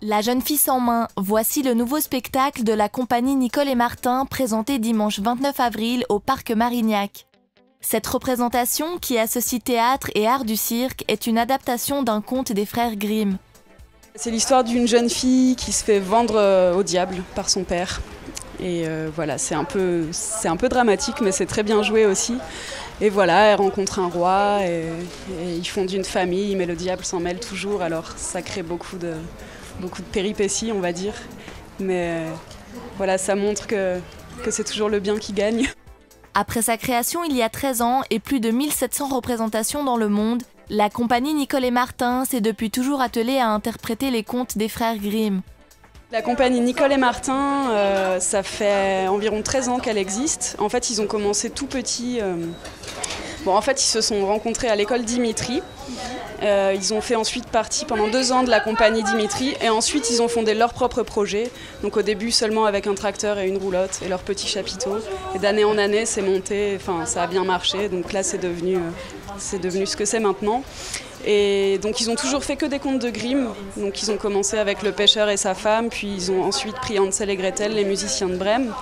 La jeune fille sans main, voici le nouveau spectacle de la compagnie Nicole et Martin présenté dimanche 29 avril au Parc Marignac. Cette représentation, qui associe théâtre et art du cirque, est une adaptation d'un conte des frères Grimm. C'est l'histoire d'une jeune fille qui se fait vendre au diable par son père. Et voilà, c'est un peu dramatique, mais c'est très bien joué aussi. Et voilà, elle rencontre un roi et ils fondent une famille, mais le diable s'en mêle toujours, alors ça crée beaucoup de péripéties, on va dire. Mais voilà, ça montre que c'est toujours le bien qui gagne. Après sa création il y a 13 ans et plus de 1700 représentations dans le monde, la compagnie Nicole et Martin s'est depuis toujours attelée à interpréter les contes des frères Grimm. La compagnie Nicole et Martin, ça fait environ 13 ans qu'elle existe. En fait, ils ont commencé tout petits. En fait, ils se sont rencontrés à l'école Dimitri. Ils ont fait ensuite partie pendant 2 ans de la compagnie Dimitri et ensuite ils ont fondé leur propre projet. Donc au début seulement avec un tracteur et une roulotte et leur petit chapiteau. Et d'année en année c'est monté, enfin ça a bien marché. Donc là c'est devenu ce que c'est maintenant. Et donc ils ont toujours fait que des contes de Grimm. Donc ils ont commencé avec le pêcheur et sa femme, puis ils ont ensuite pris Hansel et Gretel, les musiciens de Brême.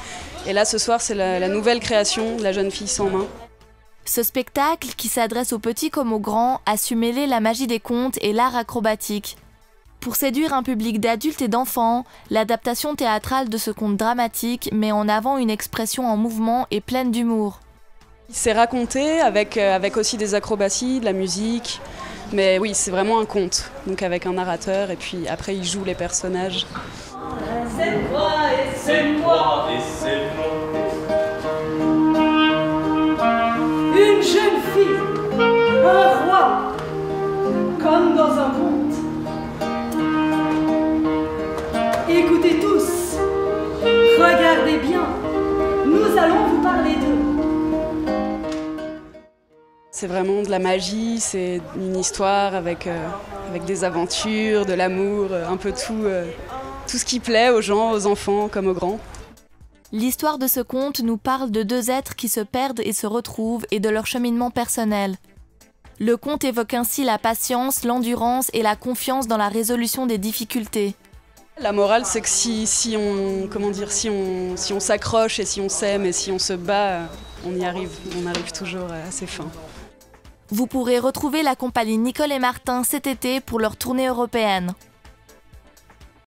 Et là ce soir c'est la nouvelle création, La jeune fille sans main. Ce spectacle, qui s'adresse aux petits comme aux grands, a su mêler la magie des contes et l'art acrobatique. Pour séduire un public d'adultes et d'enfants, l'adaptation théâtrale de ce conte dramatique met en avant une expression en mouvement et pleine d'humour. C'est raconté avec aussi des acrobaties, de la musique, mais oui, c'est vraiment un conte, donc avec un narrateur et puis après ils jouent les personnages. C'est moi et c'est moi et c'est moi. Une jeune fille, un roi, comme dans un conte. Écoutez tous, regardez bien, nous allons vous parler d'eux. C'est vraiment de la magie, c'est une histoire avec des aventures, de l'amour, un peu tout ce qui plaît aux gens, aux enfants comme aux grands. L'histoire de ce conte nous parle de 2 êtres qui se perdent et se retrouvent et de leur cheminement personnel. Le conte évoque ainsi la patience, l'endurance et la confiance dans la résolution des difficultés. La morale, c'est que si on s'accroche et si on s'aime et si on se bat, on arrive toujours à ses fins. Vous pourrez retrouver la compagnie Nicole et Martin cet été pour leur tournée européenne.